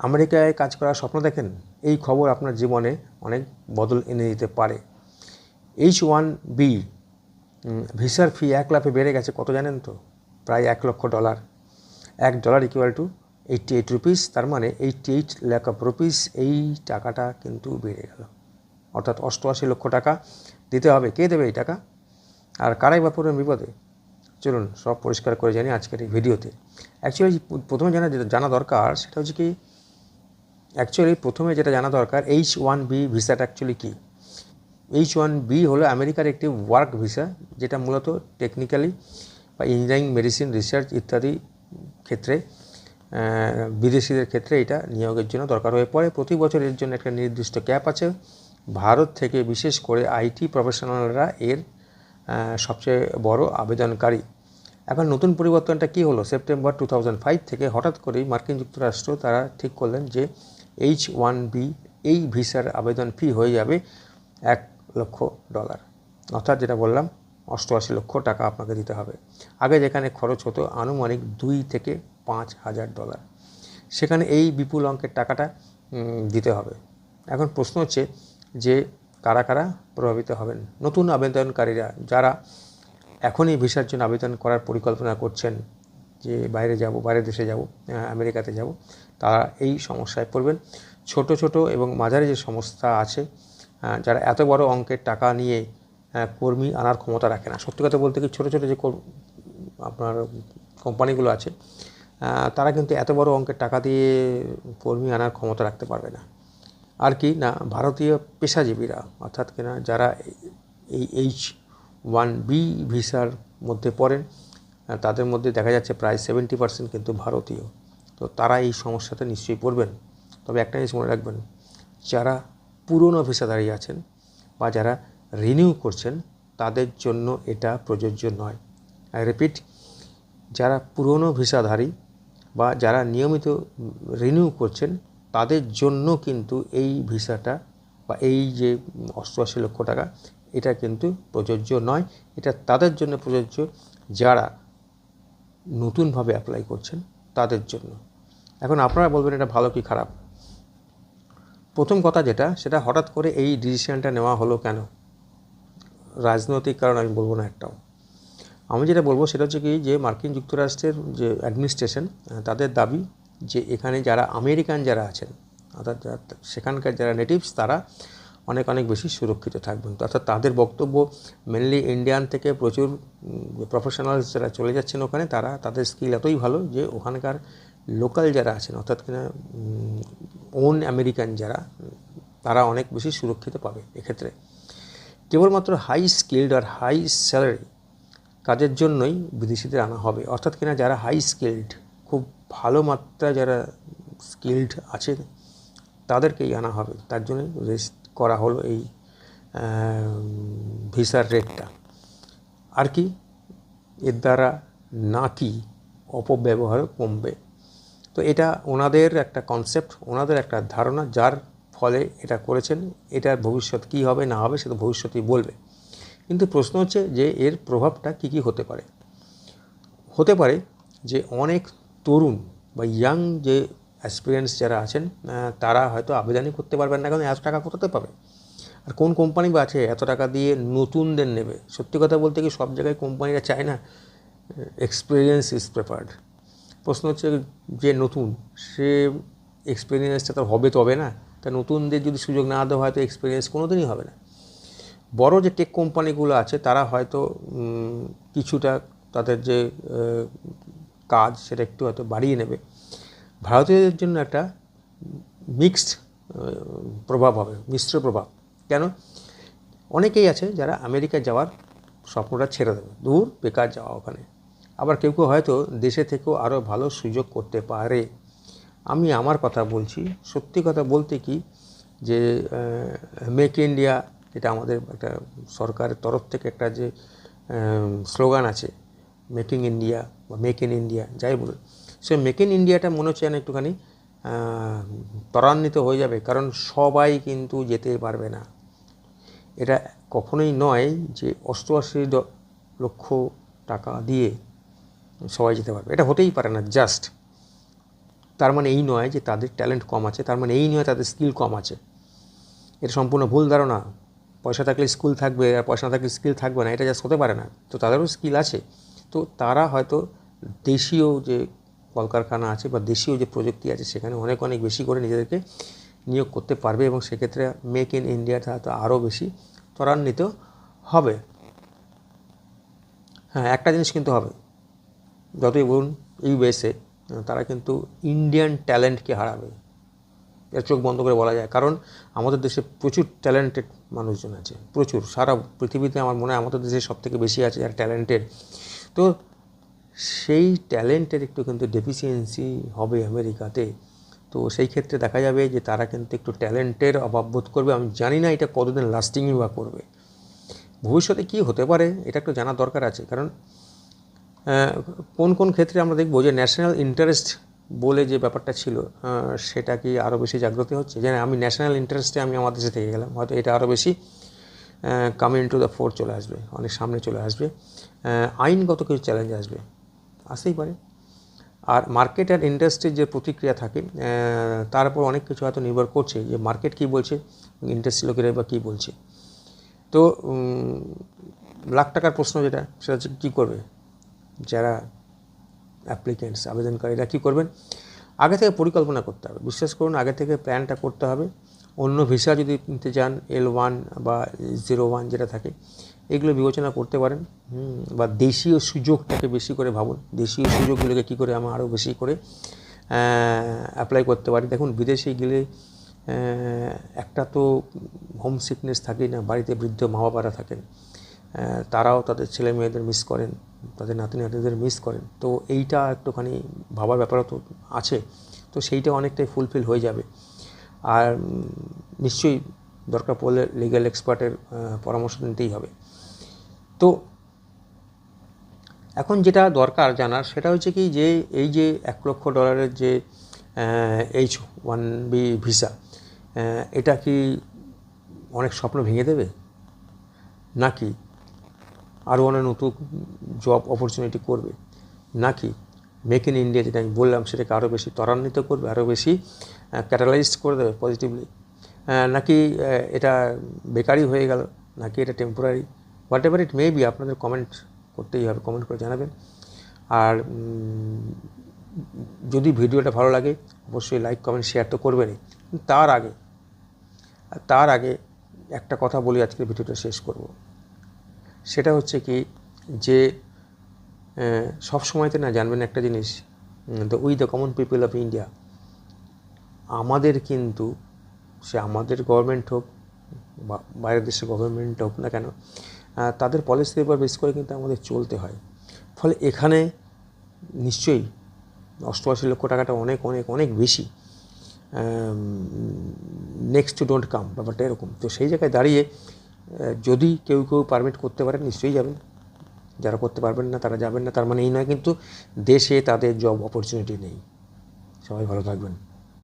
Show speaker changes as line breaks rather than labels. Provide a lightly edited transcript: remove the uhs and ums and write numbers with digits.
আমেরিকায় কাজ করার স্বপ্ন দেখেন? এই খবর আপনার জীবনে অনেক বদল এনে দিতে পারে। H-1B ভিসার ফি 1 লাফে বেড়ে গেছে, কত জানেন তো? প্রায় $1,00,000। $1 ইকুয়াল টু 88 রুপিস, তার মানে 88 লাখ অফ রুপিস। এই টাকাটা কিন্তু বেড়ে গেল, অর্থাৎ 88 লক্ষ টাকা দিতে হবে। কে দেবে এই টাকা? আর কারাই বা পড়বেন বিপদে? চলুন সব পরিষ্কার করে জানি আজকের এই ভিডিওতে। প্রথমে জানা দরকার সেটা হচ্ছে কি, প্রথমে যেটা জানা দরকার, H-1B ভিসাটা অ্যাকচুয়ালি কী। H-1B হলো আমেরিকার একটি ওয়ার্ক ভিসা, যেটা মূলত টেকনিক্যালি বা ইঞ্জিনিয়ারিং, মেডিসিন, রিসার্চ ইত্যাদি ক্ষেত্রে বিদেশিদের ক্ষেত্রে এটা নিয়োগের জন্য দরকার হয়ে পড়ে। প্রতি বছর এর জন্য একটা নির্দিষ্ট ক্যাপ আছে। ভারত থেকে বিশেষ করে IT প্রফেশনালরা এর সবচেয়ে বড় আবেদনকারী। এখন নতুন পরিবর্তনটা কি হলো? সেপ্টেম্বর 2005 থেকে হঠাৎ করেই মার্কিন যুক্তরাষ্ট্র তারা ঠিক করলেন যে H-1B এই ভিসার আবেদন ফি হয়ে যাবে $1,00,000, অর্থাৎ যেটা বললাম 88 লক্ষ টাকা আপনাকে দিতে হবে। আগে যেখানে খরচ হতো আনুমানিক $2,000 থেকে $5,000, সেখানে এই বিপুল অঙ্কের টাকাটা দিতে হবে। এখন প্রশ্ন হচ্ছে যে কারা কারা প্রভাবিত হবেন? নতুন আবেদনকারীরা, যারা এখনই ভিসার জন্য আবেদন করার পরিকল্পনা করছেন যে বাইরের দেশে যাব, আমেরিকাতে যাব, তারা এই সমস্যায় পড়বেন। ছোট ছোট এবং মাঝারি যে সংস্থা আছে, যারা এত বড় অঙ্কের টাকা নিয়ে কর্মী আনার ক্ষমতা রাখে না। সত্যি কথা বলতে কি, ছোটো ছোটো যে আপনার কোম্পানিগুলো আছে, তারা কিন্তু এত বড় অঙ্কের টাকা দিয়ে কর্মী আনার ক্ষমতা রাখতে পারবে না। আর কি না, ভারতীয় পেশাজীবীরা, অর্থাৎ কিনা যারা এই H-1B ভিসার মধ্যে পড়েন, তাদের মধ্যে দেখা যাচ্ছে প্রায় 70% কিন্তু ভারতীয়। তো তারা এই সমস্যাতে নিশ্চয়ই পড়বেন। তবে একটা জিনিস মনে রাখবেন, যারা পুরনো ভিসাধারী আছেন বা যারা রিনিউ করছেন, তাদের জন্য এটা প্রযোজ্য নয়। আই রিপিট, যারা পুরনো ভিসাধারী বা যারা নিয়মিত রিনিউ করছেন, তাদের জন্য কিন্তু এই ভিসাটা বা এই যে 88 লক্ষ টাকা, এটা কিন্তু প্রযোজ্য নয়। এটা তাদের জন্য প্রযোজ্য যারা নতুনভাবে অ্যাপ্লাই করছেন, তাদের জন্য। এখন আপনারা বলবেন এটা ভালো কি খারাপ। প্রথম কথা যেটা, সেটা হঠাৎ করে এই ডিসিশনটা নেওয়া হলো কেন? রাজনৈতিক কারণ আমি বলবো না একটাও। আমি যেটা বলবো সেটা হচ্ছে কি, যে মার্কিন যুক্তরাষ্ট্রের যে অ্যাডমিনিস্ট্রেশন, তাদের দাবি যে এখানে যারা আমেরিকান যারা আছেন, অর্থাৎ সেখানকার যারা নেটিভস, তারা অনেক অনেক বেশি সুরক্ষিত থাকবেন। অর্থাৎ তাদের বক্তব্য, মেনলি ইন্ডিয়ান থেকে প্রচুর প্রফেশনালস যারা চলে যাচ্ছেন ওখানে, তাদের স্কিল এতই ভালো যে ওখানকার লোকাল যারা আছেন, অর্থাৎ কিনা ওন আমেরিকান যারা, তারা অনেক বেশি সুরক্ষিত পাবে এক্ষেত্রে। কেবলমাত্র হাই স্কিল্ড আর হাই স্যালারি কাজের জন্যই বিদেশিদের আনা হবে। অর্থাৎ কিনা যারা হাই স্কিল্ড, খুব ভালো মাত্রায় যারা স্কিল্ড আছে, তাদেরকেই আনা হবে। তার জন্যই রেস্ট করা হলো এই ভিসার রেটটা। আর কি, এর দ্বারা নাকি অপব্যবহারও কমবে। তো এটা ওনাদের একটা কনসেপ্ট, ওনাদের একটা ধারণা, যার ফলে এটা করেছেন। এটার ভবিষ্যৎ কী হবে না হবে সেটা ভবিষ্যৎই বলবে। কিন্তু প্রশ্ন হচ্ছে যে এর প্রভাবটা কী কী হতে পারে। হতে পারে যে অনেক তরুণ বা ইয়াং যে অ্যাসপিরেন্টস যারা আছেন, তারা হয়তো আবেদনই করতে পারবেন না, কারণ এত টাকা কোথাতে পাবে। আর কোন কোম্পানি বা আছে এত টাকা দিয়ে নতুনদের নেবে? সত্যি কথা বলতে কি, সব জায়গায় কোম্পানিরা চায় না এক্সপিরিয়েন্স ইজ প্রেফার্ড। প্রশ্ন হচ্ছে যে নতুন, সে এক্সপিরিয়েন্সটা তো হবে তবে না। তা নতুনদের যদি সুযোগ না দেওয়া হয়, তো এক্সপিরিয়েন্স কোনো দিনই হবে না। বড় যে টেক কোম্পানিগুলো আছে, তারা হয়তো কিছুটা তাদের যে কাজ সেটা একটু হয়তো বাড়িয়ে নেবে। ভারতীয়দের জন্য একটা মিক্সড প্রভাব হবে, মিশ্র প্রভাব। কেন? অনেকেই আছে যারা আমেরিকা যাওয়ার স্বপ্নটা ছেড়ে দেবে, দূর বেকার যাওয়া ওখানে। আবার কেউ কেউ হয়তো দেশে থেকেও আরও ভালো সুযোগ করতে পারে। আমি আমার কথা বলছি, সত্যি কথা বলতে কি, যে মেক ইন্ডিয়া, যেটা আমাদের একটা সরকারের তরফ থেকে একটা যে স্লোগান আছে, মেকিং ইন্ডিয়া বা মেক ইন ইন্ডিয়া, যাই বলুন, সে মেক ইন ইন্ডিয়াটা মনে হচ্ছে যেন একটুখানি ত্বরান্বিত হয়ে যাবে, কারণ সবাই কিন্তু যেতে পারবে না। এটা কখনোই নয় যে 88 লক্ষ টাকা দিয়ে সবাই যেতে পারবে, এটা হতেই পারে না। জাস্ট তার মানে এই নয় যে তাদের ট্যালেন্ট কম আছে, তার মানে এই নয় তাদের স্কিল কম আছে। এটা সম্পূর্ণ ভুল ধারণা। পয়সা থাকলে স্কিল থাকবে আর পয়সা না থাকলে স্কিল থাকবে না, এটা জাস্ট হতে পারে না। তো তাদেরও স্কিল আছে, তো তারা হয়তো দেশীয় যে কলকারখানা আছে বা দেশীয় যে প্রযুক্তি আছে সেখানে অনেক অনেক বেশি করে নিজেদেরকে নিয়োগ করতে পারবে এবং সেক্ষেত্রে মেক ইন ইন্ডিয়াটা হয়তো আরও বেশি ত্বরান্বিত হবে। হ্যাঁ, একটা জিনিস কিন্তু হবে, যতই বলুন ইউএসএ, তারা কিন্তু ইন্ডিয়ান ট্যালেন্টকে হারাবে, এর চোখ বন্ধ করে বলা যায়। কারণ আমাদের দেশে প্রচুর ট্যালেন্টেড মানুষজন আছে, প্রচুর, সারা পৃথিবীতে আমার মনে হয় আমাদের দেশে সবথেকে বেশি আছে আর ট্যালেন্টেড। তো সেই ট্যালেন্টের একটু কিন্তু ডেফিসিয়েন্সি হবে আমেরিকাতে। তো সেই ক্ষেত্রে দেখা যাবে যে তারা কিন্তু একটু ট্যালেন্টের অভাব বোধ করবে। আমি জানি না এটা কতদিন লাস্টিংই বা করবে, ভবিষ্যতে কী হতে পারে এটা একটু জানার দরকার আছে। কারণ কোন কোন ক্ষেত্রে আমরা দেখব যে ন্যাশনাল ইন্টারেস্ট বলে যে ব্যাপারটা ছিল সেটা কি আরও বেশি জাগ্রত হচ্ছে, যে আমি ন্যাশনাল ইন্টারেস্টে আমি আমার দেশে থেকে গেলাম, হয়তো এটা আরও বেশি কামিং টু দ্য ফোর চলে আসবে, অনেক সামনে চলে আসবে। আইনগত কিছু চ্যালেঞ্জ আসবে, আসতেই পারে। আর মার্কেট আর ইন্ডাস্ট্রির যে প্রতিক্রিয়া থাকে তার উপর অনেক কিছু হয়তো নির্ভর করছে, যে মার্কেট কী বলছে, ইন্ডাস্ট্রি লোকেরা বা কী বলছে। তো লাখ টাকার প্রশ্ন যেটা, সেটা হচ্ছে কী করবে যারা অ্যাপ্লিকেন্টস, আবেদনকারীরা কী করবেন? আগে থেকে পরিকল্পনা করতে হবে, বিশ্বাস করুন, আগে থেকে প্ল্যানটা করতে হবে। অন্য ভিসা যদি নিতে চান, L1 বা 01 যেটা থাকে, এগুলো বিবেচনা করতে পারেন। বা দেশীয় সুযোগটাকে বেশি করে ভাবুন, দেশীয় সুযোগগুলোকে কী করে আমরা আরও বেশি করে অ্যাপ্লাই করতে পারি। দেখুন, বিদেশে গেলে একটা তো হোম সিকনেস থাকেই না, বাড়িতে বৃদ্ধ মা বাবারা থাকেন, তারাও তাদের ছেলে মেয়েদের মিস করেন, তাদের নাতি নাতিদের মিস করেন। তো এইটা একটুখানি ভাবার ব্যাপারও তো আছে, তো সেইটা অনেকটাই ফুলফিল হয়ে যাবে। আর নিশ্চয়ই দরকার পড়লে লিগ্যাল এক্সপার্টের পরামর্শ নিতেই হবে। তো এখন যেটা দরকার জানার সেটা হচ্ছে কি, যে এই যে $1 লক্ষ যে H1B ভিসা, এটা কি অনেক স্বপ্ন ভেঙে দেবে, নাকি আরও অনেক নতুন জব অপরচুনিটি করবে, নাকি মেক ইন ইন্ডিয়া যেটা আমি বললাম সেটাকে আরও বেশি ত্বরান্বিত করবে, আরও বেশি ক্যাটালাইজড করে দেবে পজিটিভলি, নাকি এটা বেকারই হয়ে গেল, নাকি এটা temporary, what ever it may be, আপনাদের কমেন্ট করতেই হবে, কমেন্ট করে জানাবেন। আর যদি ভিডিওটা ভালো লাগে অবশ্যই লাইক কমেন্ট শেয়ার তো করবেনই। তার আগে একটা কথা বলি, আজকের ভিডিওটা শেষ করব। সেটা হচ্ছে কি, যে সব সময়তে না জানবেন একটা জিনিস, we the common people of India, আমাদের কিন্তু, সে আমাদের গভর্নমেন্ট হোক বা বাইরের দেশের গভর্নমেন্ট হোক না কেন, তাদের পলিসির উপর বেস করে কিন্তু আমাদের চলতে হয়। ফলে এখানে নিশ্চয়ই 88 লক্ষ টাকাটা অনেক অনেক অনেক বেশি, নেক্সট টু ডোন্ট কাম, ব্যাপারটা এরকম। তো সেই জায়গায় দাঁড়িয়ে যদি কেউ পারমিট করতে পারেন নিশ্চয়ই যাবেন, যারা করতে পারবেন না তারা যাবেন না। তার মানে এই নয় কিন্তু দেশে তাদের জব অপরচুনিটি নেই। সবাই ভালো থাকবেন।